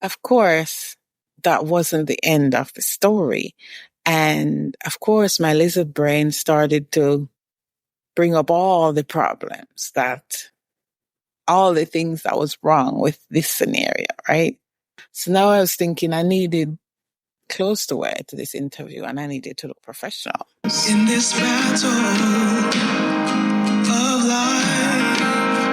of course, that wasn't the end of the story. And of course, my lizard brain started to bring up all the problems all the things that was wrong with this scenario, right? So now I was thinking I needed close to wear to this interview and I needed to look professional. In this battle of life,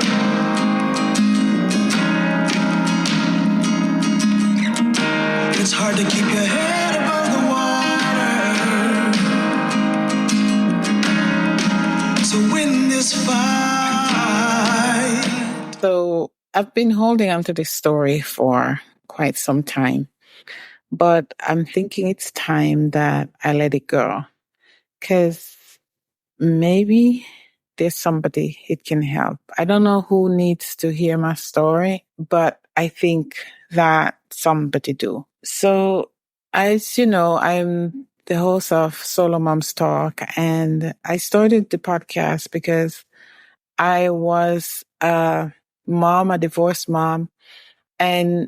it's hard to keep your head above the water to win this fight. So I've been holding on to this story for quite some time, but I'm thinking it's time that I let it go because maybe there's somebody it can help. I don't know who needs to hear my story, but I think that somebody do. So as you know, I'm the host of SoloMoms Talk, and I started the podcast because I was a mom, a divorced mom, and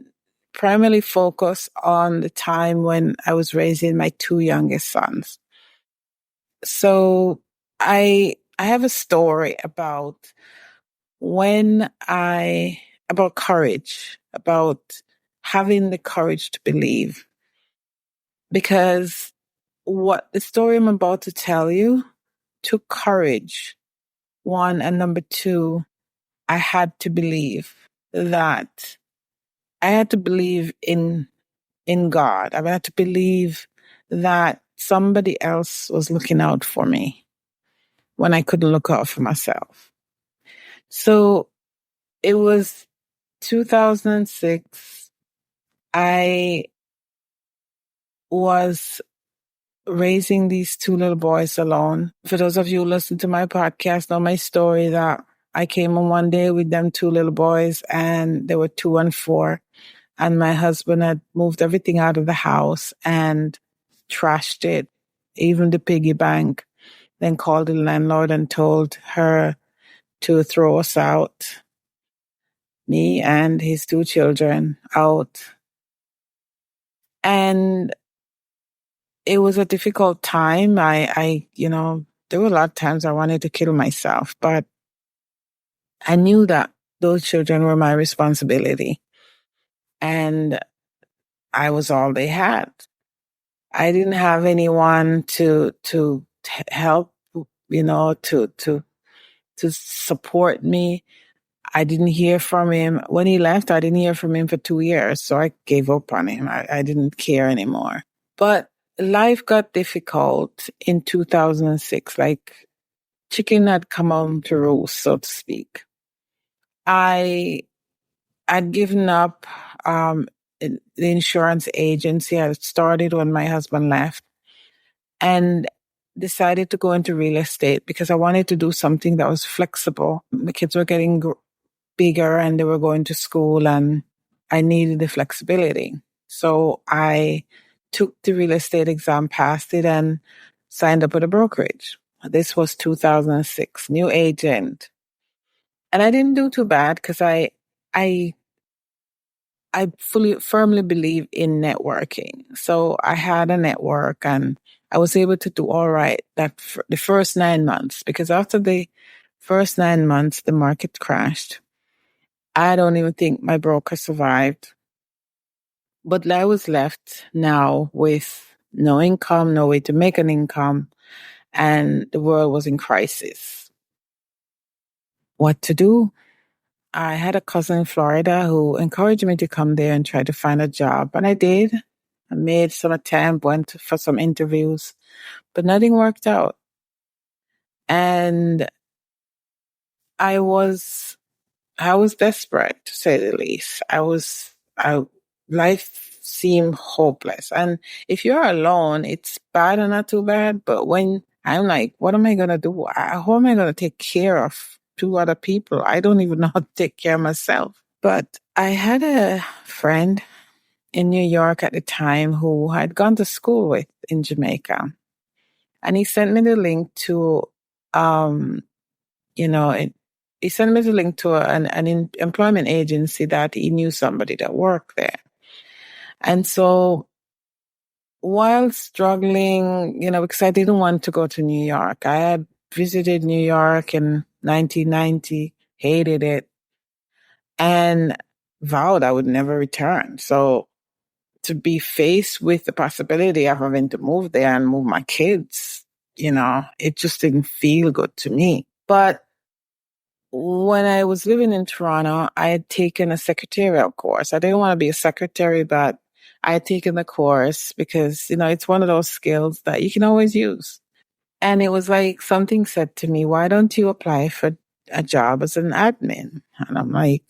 primarily focused on the time when I was raising my two youngest sons. So I have a story about about courage, about having the courage to believe. Because what the story I'm about to tell you took courage, one, and number two, I had to believe that I had to believe in God. I had to believe that somebody else was looking out for me when I couldn't look out for myself. So it was 2006. I was raising these two little boys alone. For those of you who listen to my podcast, know my story that I came on one day with them two little boys and they were 2 and 4. And my husband had moved everything out of the house and trashed it, even the piggy bank, then called the landlord and told her to throw us out, me and his 2 children out. And it was a difficult time. I there were a lot of times I wanted to kill myself, but I knew that those children were my responsibility. And I was all they had. I didn't have anyone to help, to support me. I didn't hear from him. When he left, I didn't hear from him for 2 years. So I gave up on him. I didn't care anymore. But life got difficult in 2006. Like chicken had come home to roost, so to speak. I'd given up the insurance agency I started when my husband left and decided to go into real estate because I wanted to do something that was flexible. The kids were getting bigger and they were going to school and I needed the flexibility. So I took the real estate exam, passed it, and signed up with a brokerage. This was 2006, new agent. And I didn't do too bad because I firmly believe in networking. So I had a network and I was able to do all right the first 9 months, because after the first 9 months, the market crashed. I don't even think my broker survived. But I was left now with no income, no way to make an income, and the world was in crisis. What to do? I had a cousin in Florida who encouraged me to come there and try to find a job. And I did. I made some attempt, went for some interviews, but nothing worked out. And I was desperate, to say the least. Life seemed hopeless. And if you're alone, it's bad and not too bad. But when I'm like, what am I going to do? How am I going to take care of 2 other people? I don't even know how to take care of myself. But I had a friend in New York at the time who I'd gone to school with in Jamaica. And he sent me the link to, he sent me the link to an employment agency that he knew somebody that worked there. And so while struggling, because I didn't want to go to New York, I had visited New York in 1990, hated it, and vowed I would never return. So to be faced with the possibility of having to move there and move my kids, it just didn't feel good to me. But when I was living in Toronto, I had taken a secretarial course. I didn't want to be a secretary, but I had taken the course because, it's one of those skills that you can always use. And it was like something said to me, why don't you apply for a job as an admin? And I'm like,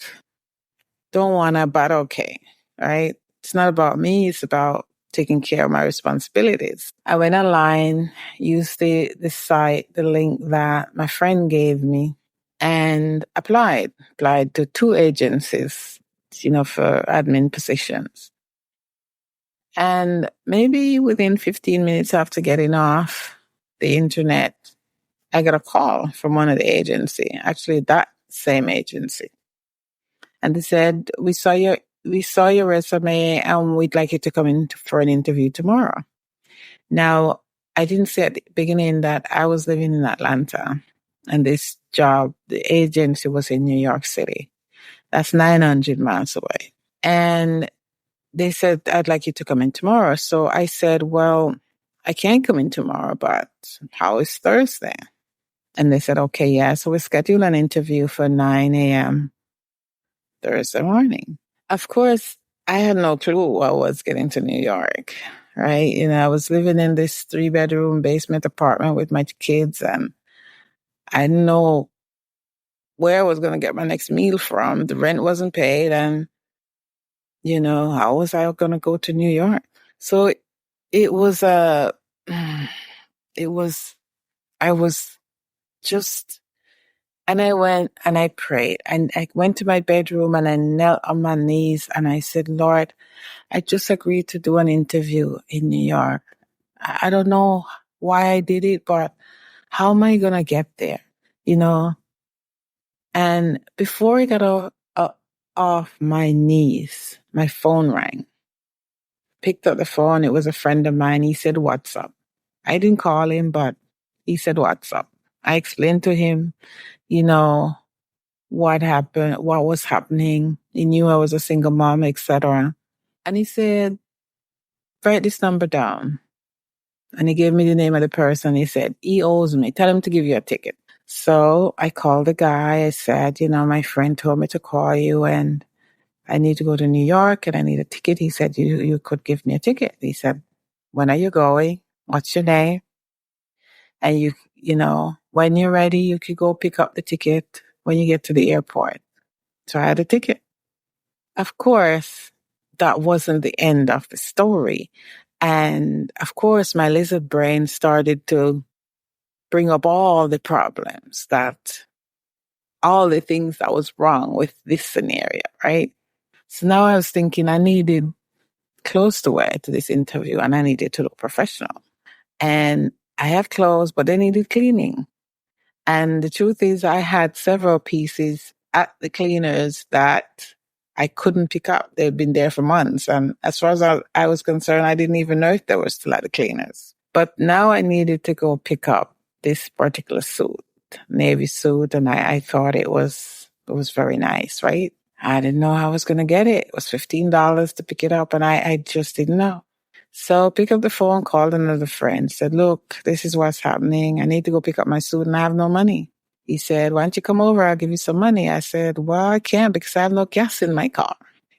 don't wanna, but okay, right? It's not about me. It's about taking care of my responsibilities. I went online, used the site, the link that my friend gave me, and applied to 2 agencies, for admin positions. And maybe within 15 minutes after getting off the internet, I got a call from one of the agency, actually that same agency. And they said, we saw your resume and we'd like you to come in for an interview tomorrow. Now, I didn't say at the beginning that I was living in Atlanta and this job, the agency was in New York City. That's 900 miles away. And they said, I'd like you to come in tomorrow. So I said, well, I can't come in tomorrow, but how is Thursday? And they said, okay, yeah. So we scheduled an interview for 9 a.m. Thursday morning. Of course, I had no clue I was getting to New York, right? I was living in this 3-bedroom basement apartment with my kids, and I didn't know where I was going to get my next meal from. The rent wasn't paid, and, how was I going to go to New York? So it was I was just, and I went and I prayed, and I went to my bedroom and I knelt on my knees and I said, Lord, I just agreed to do an interview in New York. I don't know why I did it, but how am I going to get there? And before I got off my knees, my phone rang. Picked up the phone. It was a friend of mine. He said, what's up? I didn't call him, but he said, what's up? I explained to him, what happened, what was happening. He knew I was a single mom, etc. And he said, write this number down. And he gave me the name of the person. He said, he owes me. Tell him to give you a ticket. So I called the guy. I said, my friend told me to call you and I need to go to New York and I need a ticket. He said, you could give me a ticket. He said, when are you going? What's your name? And when you're ready, you could go pick up the ticket when you get to the airport. So I had a ticket. Of course, that wasn't the end of the story. And of course, my lizard brain started to bring up all the problems all the things that was wrong with this scenario, right? So now I was thinking I needed clothes to wear to this interview and I needed to look professional. And I have clothes, but they needed cleaning. And the truth is I had several pieces at the cleaners that I couldn't pick up. They'd been there for months. And as far as I was concerned, I didn't even know if they were still at the cleaners. But now I needed to go pick up this particular suit, navy suit. And I thought it was very nice, right? I didn't know how I was going to get it. It was $15 to pick it up. And I just didn't know. So pick up the phone, called another friend, said, look, this is what's happening. I need to go pick up my suit and I have no money. He said, why don't you come over? I'll give you some money. I said, well, I can't because I have no gas in my car.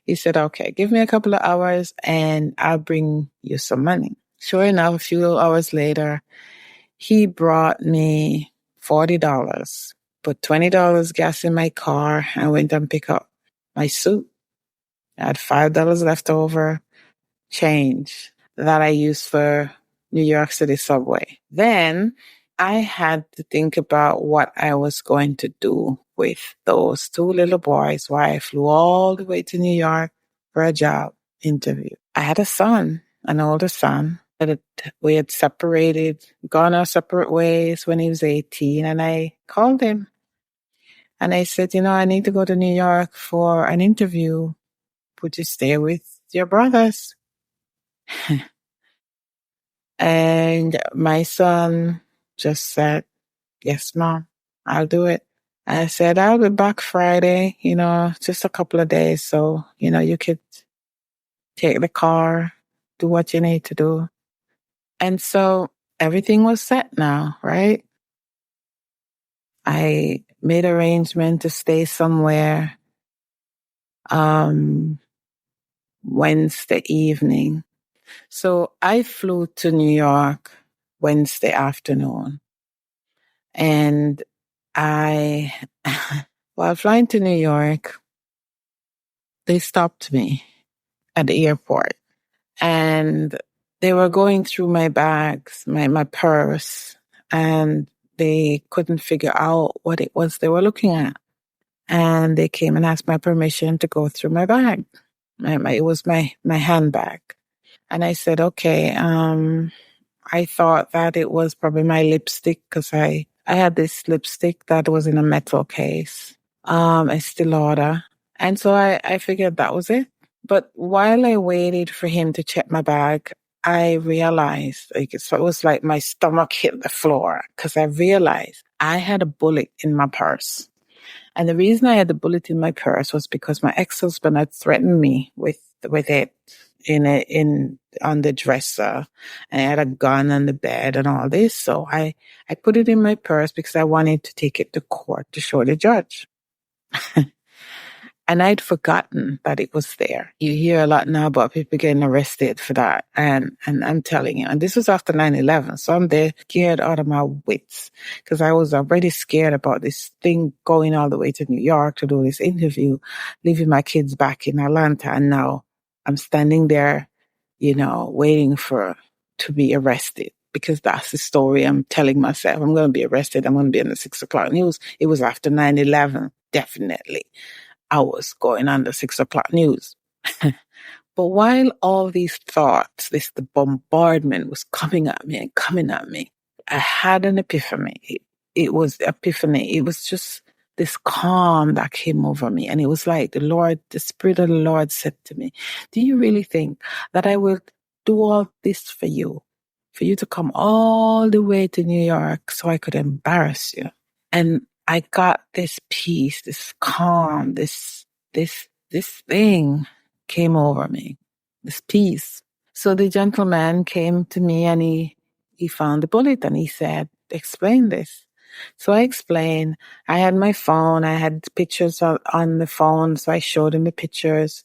He said, okay, give me a couple of hours and I'll bring you some money. Sure enough, a few hours later, he brought me $40, put $20 gas in my car and went and picked up my suit. I had $5 left over, change that I used for New York City subway. Then I had to think about what I was going to do with those 2 little boys while I flew all the way to New York for a job interview. I had a son, an older son, that we had separated, gone our separate ways when he was 18, and I called him and I said, I need to go to New York for an interview. Would you stay with your brothers. And my son just said, yes, mom, I'll do it. I said, I'll be back Friday, just a couple of days. So, you could take the car, do what you need to do. And so everything was set now, right? I made arrangement to stay somewhere, Wednesday evening. So I flew to New York Wednesday afternoon, and I, while flying to New York, they stopped me at the airport, and they were going through my bags, my purse, and they couldn't figure out what it was they were looking at. And they came and asked my permission to go through my bag. It was my handbag. And I said, okay, I thought that it was probably my lipstick because I had this lipstick that was in a metal case, a still order. And so I figured that was it. But while I waited for him to check my bag, I realized, so it was like my stomach hit the floor because I realized I had a bullet in my purse. And the reason I had the bullet in my purse was because my ex-husband had threatened me with it on the dresser, and I had a gun on the bed and all this. So I put it in my purse because I wanted to take it to court to show the judge. And I'd forgotten that it was there. You hear a lot now about people getting arrested for that. And I'm telling you, and this was after 9/11. So I'm there scared out of my wits because I was already scared about this thing going all the way to New York to do this interview, leaving my kids back in Atlanta. And now I'm standing there, waiting to be arrested because that's the story I'm telling myself. I'm going to be arrested. I'm going to be in the 6 o'clock news. It was after 9/11, definitely. I was going on the 6 o'clock news. But while all these thoughts, the bombardment was coming at me and coming at me, I had an epiphany. It was epiphany. It was just this calm that came over me. And it was like the Spirit of the Lord said to me, do you really think that I will do all this for you to come all the way to New York so I could embarrass you? And I got this peace, this calm, this thing came over me, this peace. So the gentleman came to me and he found the bullet and he said, explain this. So I explained. I had my phone. I had pictures on the phone. So I showed him the pictures.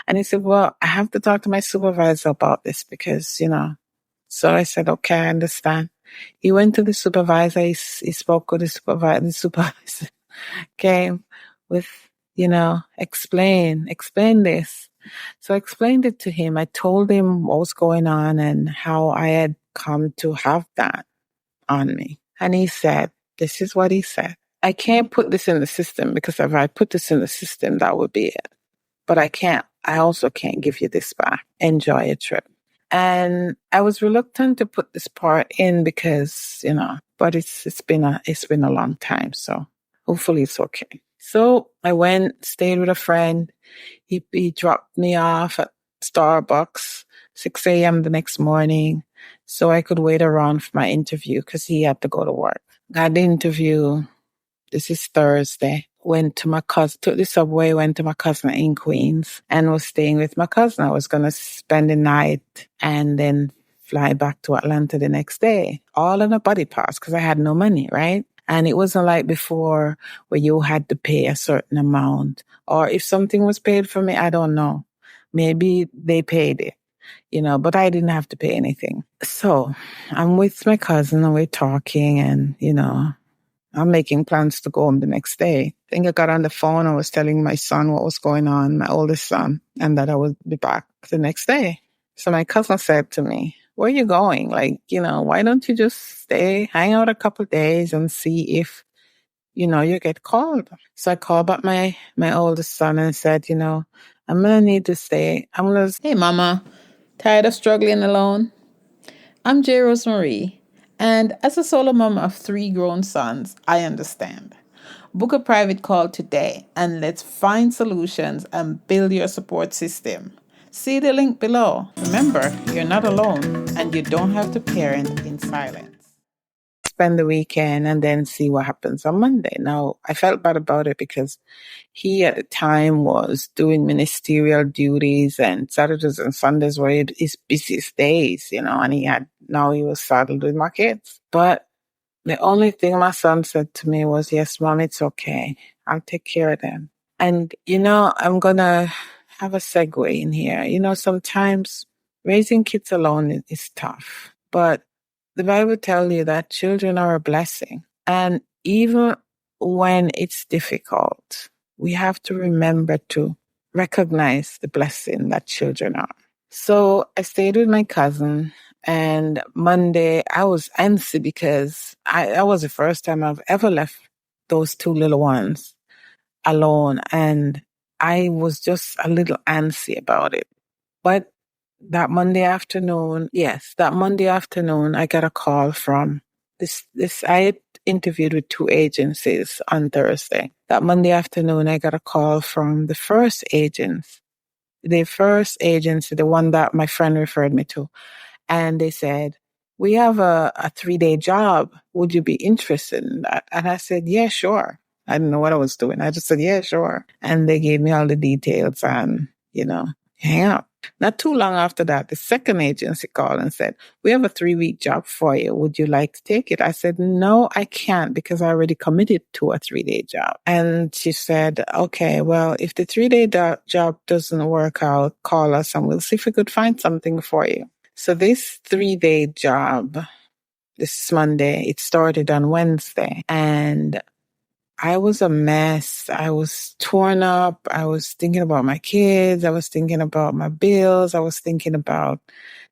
And he said, well, I have to talk to my supervisor about this because, So I said, okay, I understand. He went to the supervisor. He spoke with the supervisor. The supervisor came with, explain this. So I explained it to him. I told him what was going on and how I had come to have that on me. And he said, this is what he said. I can't put this in the system because if I put this in the system, that would be it. But I also can't give you this back. Enjoy your trip. And I was reluctant to put this part in because, but it's been a long time. So hopefully it's okay. So I went, stayed with a friend. He dropped me off at Starbucks, 6 a.m. the next morning, so I could wait around for my interview because he had to go to work. Got the interview. This is Thursday. Went to my cousin, took the subway, went to my cousin in Queens and was staying with my cousin. I was going to spend the night and then fly back to Atlanta the next day, all on a buddy pass because I had no money, right? And it wasn't like before where you had to pay a certain amount. Or if something was paid for me, I don't know. Maybe they paid it, but I didn't have to pay anything. So I'm with my cousin and we're talking and, I'm making plans to go home the next day. I think I got on the phone. I was telling my son what was going on, my oldest son, and that I would be back the next day. So my cousin said to me, where are you going? Why don't you just stay, hang out a couple of days and see if, you get called. So I called back my oldest son and said, I'm going to need to stay. Hey, mama, tired of struggling alone? I'm Rosemarie, and as a solo mom of 3 grown sons, I understand. Book a private call today and let's find solutions and build your support system See the link below. Remember, you're not alone and you don't have to parent in silence. Spend the weekend and then see what happens on Monday. Now, I felt bad about it because he at the time was doing ministerial duties, and Saturdays and Sundays were his busiest days, and now he was saddled with my kids. But the only thing my son said to me was, yes, Mom, it's okay. I'll take care of them. And, I'm going to have a segue in here. Sometimes raising kids alone is tough, but the Bible tells you that children are a blessing. And even when it's difficult, we have to remember to recognize the blessing that children are. So I stayed with my cousin, and Monday I was antsy because that was the first time I've ever left those two little ones alone, and I was just a little antsy about it. But that Monday afternoon, I got a call from this. I had interviewed with two agencies on Thursday. That Monday afternoon, I got a call from the first agency, the one that my friend referred me to. And they said, we have a 3-day job. Would you be interested in that? And I said, yeah, sure. I didn't know what I was doing. I just said, yeah, sure. And they gave me all the details and, hang up. Not too long after that, the second agency called and said, we have a 3-week job for you. Would you like to take it? I said, no, I can't because I already committed to a 3-day job. And she said, okay, well, if the 3-day job doesn't work out, call us and we'll see if we could find something for you. So this 3-day job, this Monday, it started on Wednesday, and I was a mess. I was torn up. I was thinking about my kids. I was thinking about my bills. I was thinking about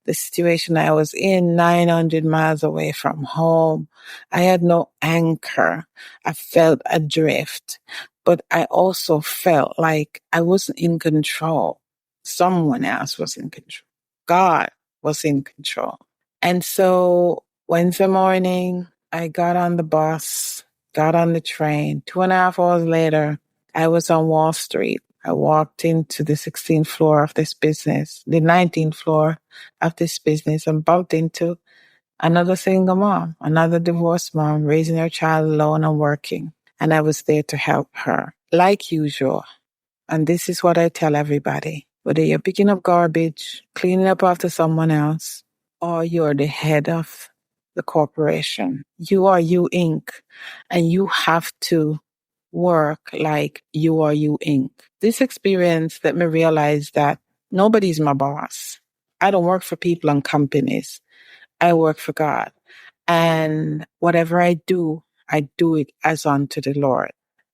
the situation I was in, 900 miles away from home. I had no anchor. I felt adrift, but I also felt like I wasn't in control. Someone else was in control. God was in control. And so Wednesday morning, I got on the bus, got on the train. 2.5 hours later, I was on Wall Street. I walked into the 16th floor of this business, the 19th floor of this business, and bumped into another single mom, another divorced mom, raising her child alone and working. And I was there to help her, like usual. And this is what I tell everybody. Whether you're picking up garbage, cleaning up after someone else, or you're the head of the corporation, you are You Inc. And you have to work like you are You Inc. This experience let me realize that nobody's my boss. I don't work for people and companies. I work for God. And whatever I do it as unto the Lord.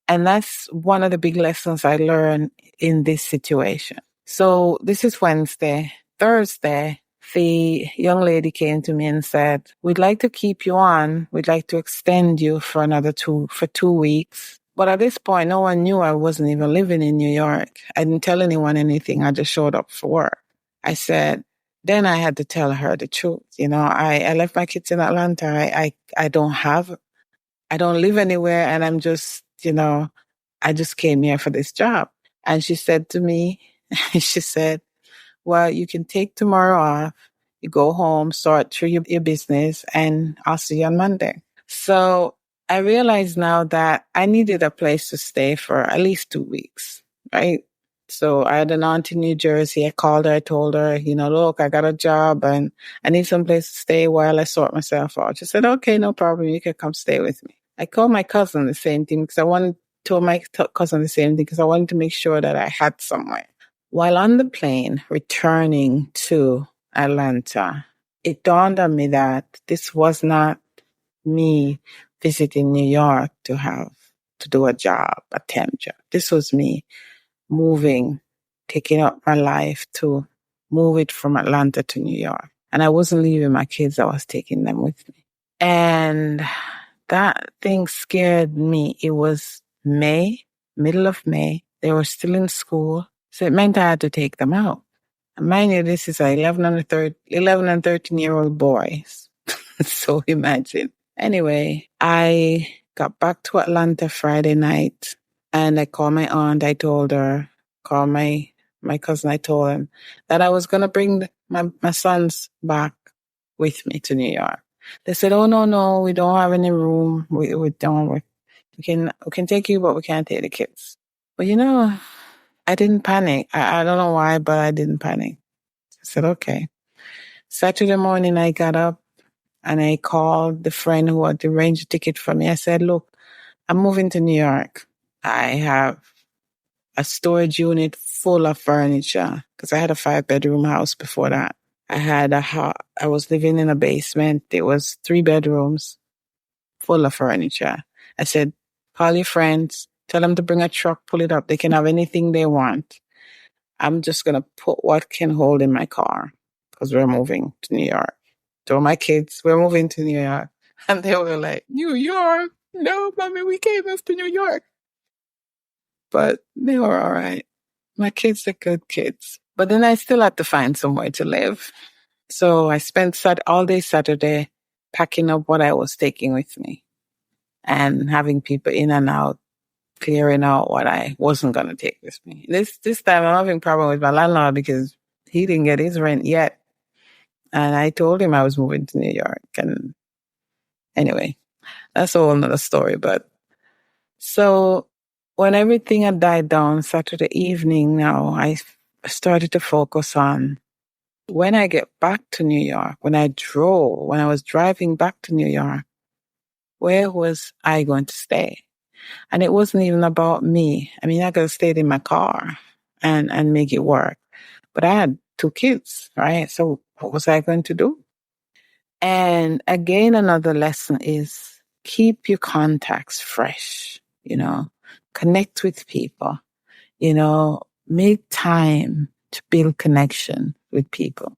And that's one of the big lessons I learned in this situation. So this is Wednesday. Thursday, the young lady came to me and said, we'd like to keep you on. We'd like to extend you for another 2 weeks. But at this point, no one knew I wasn't even living in New York. I didn't tell anyone anything. I just showed up for work. Then I had to tell her the truth. I left my kids in Atlanta. I don't live anywhere, and I'm just, I just came here for this job. And she said to me, she said, well, you can take tomorrow off. You go home, sort through your business, and I'll see you on Monday. So I realize now that I needed a place to stay for at least 2 weeks, right? So I had an aunt in New Jersey. I called her. I told her, look, I got a job and I need some place to stay while I sort myself out. She said, okay, no problem. You can come stay with me. I told my cousin the same thing because I wanted to make sure that I had somewhere. While on the plane returning to Atlanta, it dawned on me that this was not me visiting New York to do a temp job. This was me taking up my life to move it from Atlanta to New York. And I wasn't leaving my kids. I was taking them with me. And that thing scared me. It was May, middle of May. They were still in school. So it meant I had to take them out. And mind you, this is 11 and 13-year-old boys. So imagine. Anyway, I got back to Atlanta Friday night and I called my aunt. I told her, call my my cousin, I told him that I was going to bring my sons back with me to New York. They said, "Oh, no, we don't have any room. We don't, we can take you, but we can't take the kids." But I didn't panic. I don't know why, but I didn't panic. I said, okay. Saturday morning, I got up and I called the friend who had arranged a ticket for me. I said, look, I'm moving to New York. I have a storage unit full of furniture because I had a 5-bedroom house before that. I was living in a basement. It was 3 bedrooms full of furniture. I said, call your friends, tell them to bring a truck, pull it up. They can have anything they want. I'm just going to put what can hold in my car because we're moving to New York. Told my kids, we're moving to New York. And they were like, New York? No, mommy, we can't move to New York. But they were all right. My kids are good kids. But then I still had to find somewhere to live. So I spent all day Saturday packing up what I was taking with me and having people in and out, clearing out what I wasn't going to take with me. This time I'm having a problem with my landlord because he didn't get his rent yet. And I told him I was moving to New York. And anyway, that's a whole nother story. But so when everything had died down Saturday evening now, I started to focus on when I get back to New York, when I was driving back to New York, where was I going to stay? And it wasn't even about me. I mean, I could have stayed in my car and make it work. But I had 2 kids, right? So what was I going to do? And again, another lesson is keep your contacts fresh, connect with people, make time to build connection with people.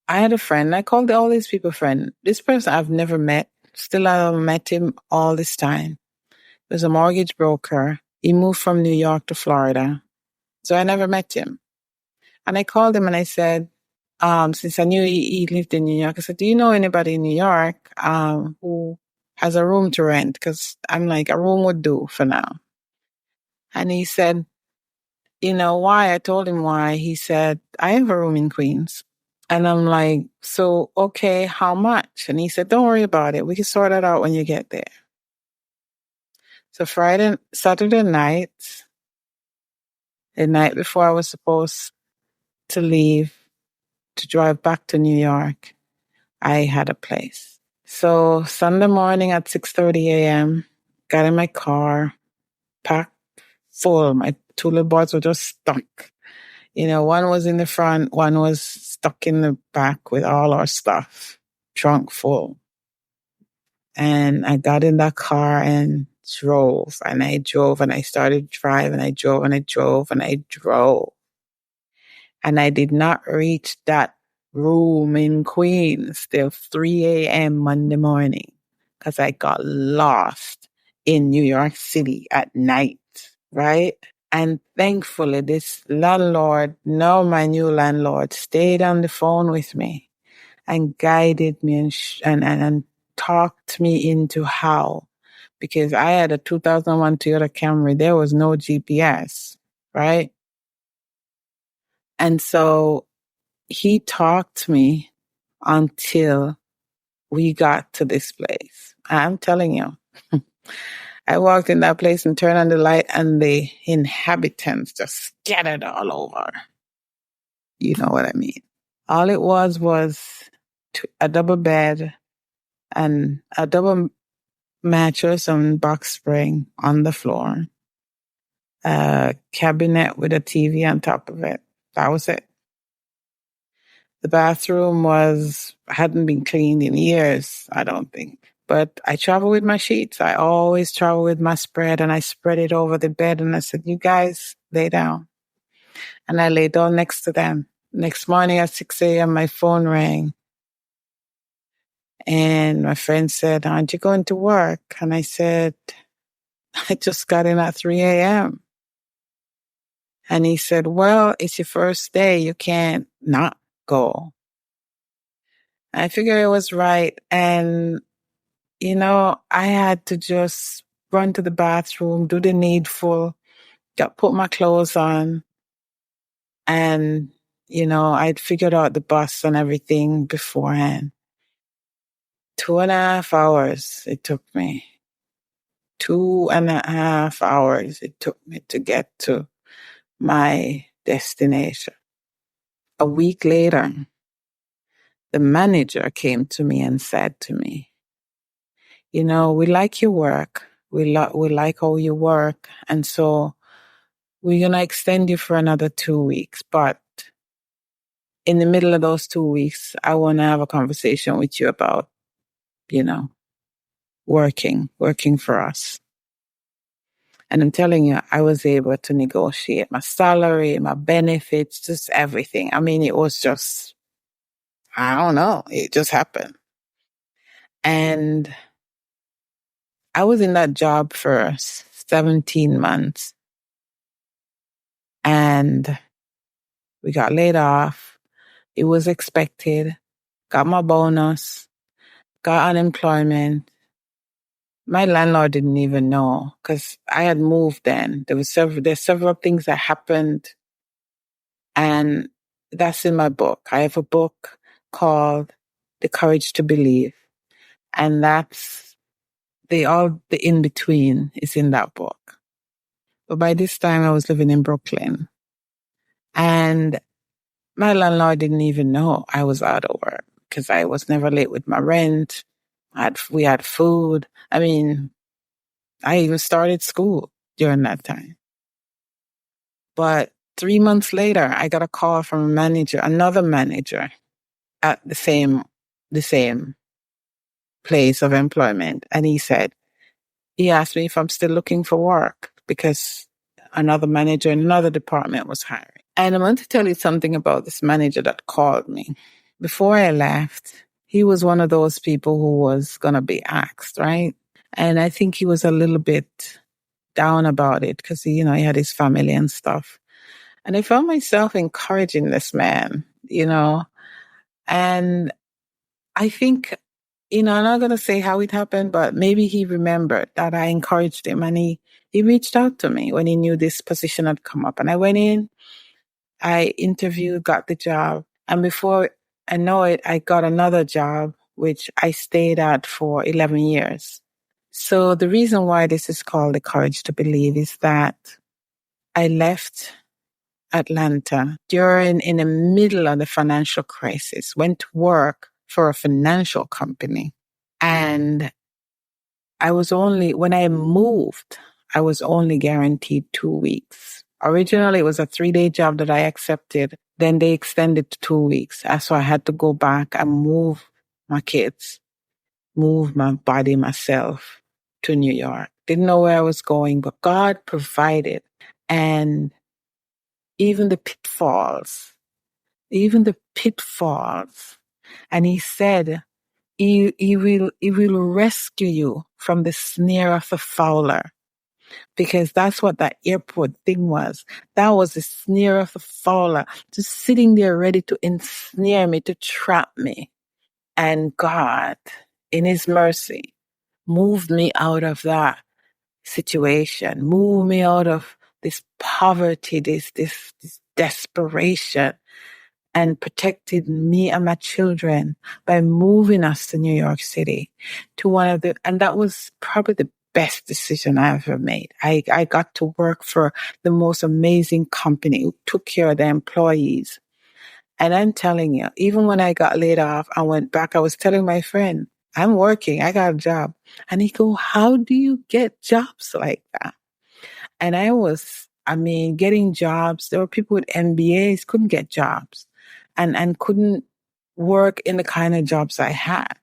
I had a friend, I called all these people friend. This person I've never met, still I haven't met him all this time. He was a mortgage broker. He moved from New York to Florida. So I never met him. And I called him and I said, since I knew he lived in New York, I said, do you know anybody in New York who has a room to rent? Because I'm like, a room would do for now. And he said, why? I told him why. He said, I have a room in Queens. And I'm like, so, okay, how much? And he said, don't worry about it. We can sort it out when you get there. So Saturday night, the night before I was supposed to leave to drive back to New York, I had a place. So Sunday morning at 6:30 a.m., got in my car, packed full. My 2 little boys were just stuck. One was in the front, one was stuck in the back with all our stuff, trunk full. And I got in that car and drove, and I drove, and I started driving, and I drove, and I drove, and I drove. And I did not reach that room in Queens till 3 a.m. Monday morning because I got lost in New York City at night, right? And thankfully, this landlord, now my new landlord, stayed on the phone with me and guided me and talked me into how. Because I had a 2001 Toyota Camry. There was no GPS, right? And so he talked to me until we got to this place. I'm telling you. I walked in that place and turned on the light and the inhabitants just scattered all over. You know what I mean? All it was a double bed and a double mattress and box spring on the floor. A cabinet with a TV on top of it. That was it. The bathroom hadn't been cleaned in years, I don't think. But I travel with my sheets. I always travel with my spread, and I spread it over the bed and I said, you guys lay down. And I lay down next to them. Next morning at 6 a.m., my phone rang. And my friend said, aren't you going to work? And I said, I just got in at 3 a.m. And he said, well, it's your first day. You can't not go. I figured it was right. And, I had to just run to the bathroom, do the needful, put my clothes on, And, I'd figured out the bus and everything beforehand. 2.5 hours it took me. 2.5 hours it took me to get to my destination. A week later, the manager came to me and said to me, we like your work. We like how you work. And so we're going to extend you for another 2 weeks. But in the middle of those 2 weeks, I want to have a conversation with you about, working for us. And I'm telling you, I was able to negotiate my salary, my benefits, just everything. I mean, it was just, I don't know, it just happened. And I was in that job for 17 months. And we got laid off. It was expected. Got my bonus. Got unemployment. My landlord didn't even know because I had moved then. There's several things that happened, and that's in my book. I have a book called The Courage to Believe, and that's the in-between is in that book. But by this time I was living in Brooklyn, and my landlord didn't even know I was out of work because I was never late with my rent. We had food. I mean, I even started school during that time. But 3 months later, I got a call from another manager at the same place of employment. And he asked me if I'm still looking for work because another manager in another department was hiring. And I want to tell you something about this manager that called me. Before I left, he was one of those people who was going to be axed, right? And I think he was a little bit down about it because, he had his family and stuff. And I found myself encouraging this man, and I think, I'm not going to say how it happened, but maybe he remembered that I encouraged him, and he reached out to me when he knew this position had come up. And I went in, I interviewed, got the job. And before I know it, I got another job, which I stayed at for 11 years. So the reason why this is called The Courage to Believe is that I left Atlanta in the middle of the financial crisis, went to work for a financial company. And when I moved, I was only guaranteed 2 weeks. Originally, it was a 3-day job that I accepted. Then they extended to 2 weeks. So I had to go back and move my kids, move my body, myself to New York. Didn't know where I was going, but God provided. And even the pitfalls. And he said, he will rescue you from the snare of the fowler. Because that's what that airport thing was. That was the snare of the fowler, just sitting there ready to ensnare me, to trap me. And God, in his mercy, moved me out of that situation, moved me out of this poverty, this desperation, and protected me and my children by moving us to New York City and that was probably the best decision I ever made. I got to work for the most amazing company who took care of their employees. And I'm telling you, even when I got laid off, I went back, I was telling my friend, I'm working, I got a job. And he go, how do you get jobs like that? And getting jobs, there were people with MBAs couldn't get jobs and couldn't work in the kind of jobs I had.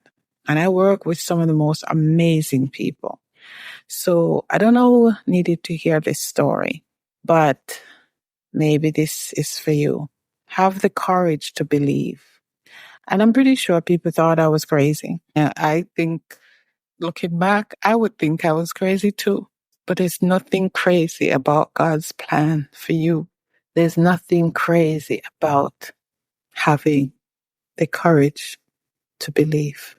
And I work with some of the most amazing people. So I don't know who needed to hear this story, but maybe this is for you. Have the courage to believe. And I'm pretty sure people thought I was crazy. I think, looking back, I would think I was crazy too. But there's nothing crazy about God's plan for you. There's nothing crazy about having the courage to believe.